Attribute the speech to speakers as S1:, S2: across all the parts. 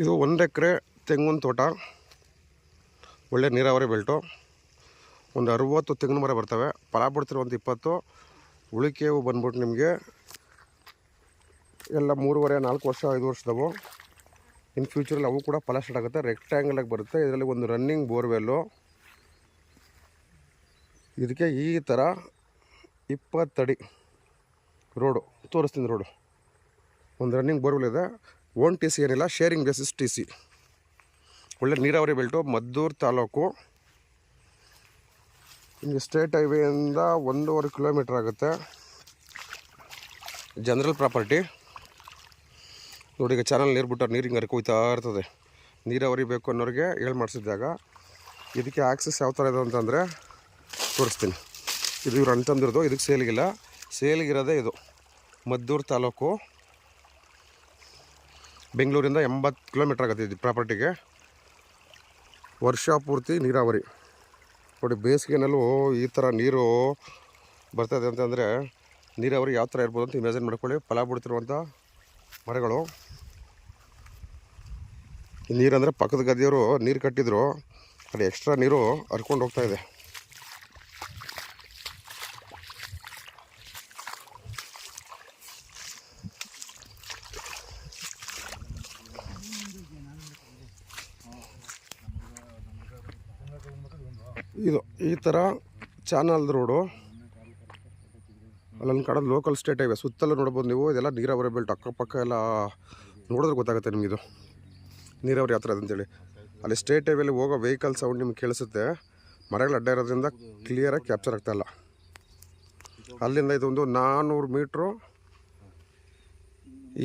S1: ಇದು 1 ಎಕರೆ ತೆಂಗಿನ ತೋಟ, ಒಳ್ಳೆ ನೀರಾವರಿ ಬೆಲ್ಟು. ಒಂದು 60 ತೆಂಗಿನ ಮರ ಬರ್ತವೆ. ಫಲ ಬಿಡ್ತಿರೋ ಒಂದು 20. ಉಳಿಕೆವು ಬಂದ್ಬಿಟ್ಟು ನಿಮಗೆ ಎಲ್ಲ 3.5 4 ವರ್ಷ 5 ವರ್ಷದವು. ಇನ್ ಫ್ಯೂಚರಲ್ಲಿ ಅವು ಕೂಡ ಫಲ ಸ್ಟಾರ್ಟ್ ಆಗುತ್ತೆ. ರೆಕ್ಟ್ಯಾಂಗಲಾಗಿ ಬರುತ್ತೆ. ಇದರಲ್ಲಿ ಒಂದು ರನ್ನಿಂಗ್ ಬೋರ್ವೆಲ್ಲು. ಇದಕ್ಕೆ ಈ ಥರ 20 ಅಡಿ ರೋಡು ತೋರಿಸ್ತೀನಿ. ರೋಡು ಒಂದು ರನ್ನಿಂಗ್ ಬೋರ್ವೆಲ್ ಇದೆ. ಓನ್ ಟಿ ಸಿ ಏನಿಲ್ಲ, ಶೇರಿಂಗ್ ಬೇಸಿಸ್ ಟಿ ಸಿ. ಒಳ್ಳೆ ನೀರಾವರಿ ಬೆಲ್ಟು, ಮದ್ದೂರು ತಾಲೂಕು. ನಿಮಗೆ ಸ್ಟೇಟ್ ಹೈವೇಯಿಂದ 1.5 ಕಿಲೋಮೀಟ್ರ್ ಆಗುತ್ತೆ. ಜನರಲ್ ಪ್ರಾಪರ್ಟಿ ನೋಡಿ. ಈಗ ಚಾನಲ್ ನೀರು ಬಿಟ್ಟರೆ ನೀರು ಹಿಂಗೆ ಹರ್ಕೋಯ್ತಾ ಇರ್ತದೆ. ನೀರಾವರಿ ಬೇಕು ಅನ್ನೋರಿಗೆ ಹೇಳಿ ಮಾಡಿಸಿದಾಗ ಇದಕ್ಕೆ ಆಕ್ಸಸ್ ಯಾವ ಥರ ಇದೆ ಅಂತಂದರೆ ತೋರಿಸ್ತೀನಿ. ಇದು ಇವ್ರು ಅಂತಂದಿರೋದು. ಇದಕ್ಕೆ ಸೇಲಿಗಿಲ್ಲ, ಸೇಲಿಗಿರೋದೇ ಇದು. ಮದ್ದೂರು ತಾಲೂಕು, ಬೆಂಗಳೂರಿಂದ 80 ಕಿಲೋಮೀಟ್ರ್ ಆಗುತ್ತೆ ಇದು ಪ್ರಾಪರ್ಟಿಗೆ. ವರ್ಷ ಪೂರ್ತಿ ನೀರಾವರಿ ನೋಡಿ. ಬೇಸಿಗೆನಲ್ಲೂ ಈ ಥರ ನೀರು ಬರ್ತದೆ ಅಂತಂದರೆ ನೀರಾವರಿ ಯಾವ ಥರ ಇರ್ಬೋದು ಅಂತ ಇಮ್ಯಾಜಿನ್ ಮಾಡ್ಕೊಳ್ಳಿ. ಫಲ ಬಿಡ್ತಿರುವಂಥ ಮರಗಳು. ನೀರಂದರೆ ಪಕ್ಕದ ಗದ್ದೆಯವರು ನೀರು ಕಟ್ಟಿದ್ರು, ಅಲ್ಲಿ ಎಕ್ಸ್ಟ್ರಾ ನೀರು ಹರ್ಕೊಂಡು ಹೋಗ್ತಾಯಿದೆ. ಇದು ಈ ಥರ ಚಾನಲ್ ರೋಡು. ಅಲ್ಲೊಂದು ಕಡೆ ಲೋಕಲ್ ಸ್ಟೇಟ್ ಹೈವೇ ಸುತ್ತಲೂ ನೋಡ್ಬೋದು ನೀವು. ಇದೆಲ್ಲ ನೀರಾವರಿ ಬೆಲ್ಟ್. ಅಕ್ಕಪಕ್ಕ ಎಲ್ಲ ನೋಡಿದ್ರೆ ಗೊತ್ತಾಗುತ್ತೆ ನಿಮಗಿದು ನೀರಾವರಿ ಯಾವ ಥರ ಅಂತೇಳಿ. ಅಲ್ಲಿ ಸ್ಟೇಟ್ ಹೈವೇಲಿ ಹೋಗೋ ವೆಹಿಕಲ್ ಸೌಂಡ್ ನಿಮ್ಗೆ ಕೇಳಿಸುತ್ತೆ. ಮರಗಳು ಅಡ್ಡ ಇರೋದ್ರಿಂದ ಕ್ಲಿಯರಾಗಿ ಕ್ಯಾಪ್ಚರ್ ಆಗ್ತಾಯಿಲ್ಲ. ಅಲ್ಲಿಂದ ಇದೊಂದು 400 ಮೀಟ್ರು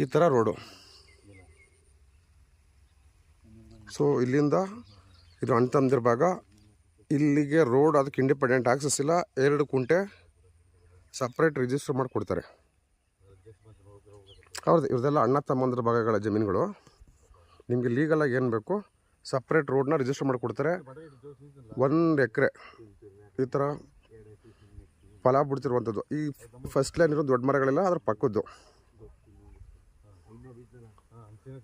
S1: ಈ ಥರ ರೋಡು. ಸೊ ಇಲ್ಲಿಂದ ಇದು ಅಣ್ತಂದಿರ ಭಾಗ. ಇಲ್ಲಿಗೆ ರೋಡ್ ಅದಕ್ಕೆ ಇಂಡಿಪೆಂಡೆಂಟ್ ಆಕ್ಸಸ್ ಇಲ್ಲ. 2 ಕುಂಟೆ ಸಪ್ರೇಟ್ ರಿಜಿಸ್ಟರ್ ಮಾಡಿ ಕೊಡ್ತಾರೆ. ಹೌದು, ಇವ್ರದೆಲ್ಲ ಅಣ್ಣ ತಮ್ಮಂದ್ರ ಭಾಗಗಳ ಜಮೀನುಗಳು. ನಿಮಗೆ ಲೀಗಲಾಗಿ ಏನು ಬೇಕು ಸಪ್ರೇಟ್ ರೋಡ್ನ ರಿಜಿಸ್ಟರ್ ಮಾಡಿ ಕೊಡ್ತಾರೆ. 1 ಎಕರೆ ಈ ಥರ ಫಲ ಬಿಡ್ತಿರುವಂಥದ್ದು. ಈ ಫಸ್ಟ್ ಲೈನ್ ಇರೋ ದೊಡ್ಡ ಮರಗಳೆಲ್ಲ ಅದ್ರ ಪಕ್ಕದ್ದು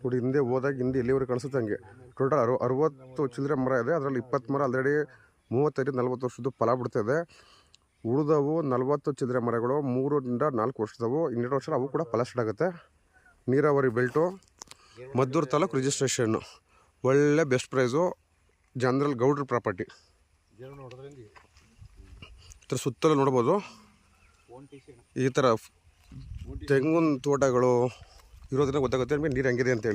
S1: ನೋಡಿ. ಹಿಂದೆ ಹೋದಾಗ ಹಿಂದೆ ಎಲ್ಲಿವರೆಗೆ ಕಾಣಿಸುತ್ತೆ ಹಂಗೆ. ಟೋಟಲ್ 60 ಚಿಲ್ಲರೆ ಮರ ಇದೆ. ಅದರಲ್ಲಿ 20 ಮರ ಆಲ್ರೆಡಿ 35-40 ವರ್ಷದ್ದು ಫಲ ಬಿಡ್ತಾಯಿದೆ. ಉಳಿದವು 40 ಚಿಲ್ಲರೆ ಮರಗಳು 3ರಿಂದ 4 ವರ್ಷದವು. 2 ವರ್ಷ ಅವು ಕೂಡ ಫಲ ಸ್ಟಾರ್ಟ್ ಆಗುತ್ತೆ. ನೀರಾವರಿ ಬೆಲ್ಟು, ಮದ್ದೂರು ತಾಲೂಕು ರಿಜಿಸ್ಟ್ರೇಷನ್ನು. ಒಳ್ಳೆ ಬೆಸ್ಟ್ ಪ್ರೈಸು. ಜನರಲ್ ಗೌಡ್ರ ಪ್ರಾಪರ್ಟಿ. ಈ ಥರ ಸುತ್ತಲೂ ನೋಡ್ಬೋದು. ಈ ಥರ ತೆಂಗಿನ ತೋಟಗಳು ಇರೋದನ್ನ ಗೊತ್ತಾಗುತ್ತೆ ನಿಮಗೆ ನೀರು ಹೆಂಗಿದೆ ಅಂತೇಳಿ.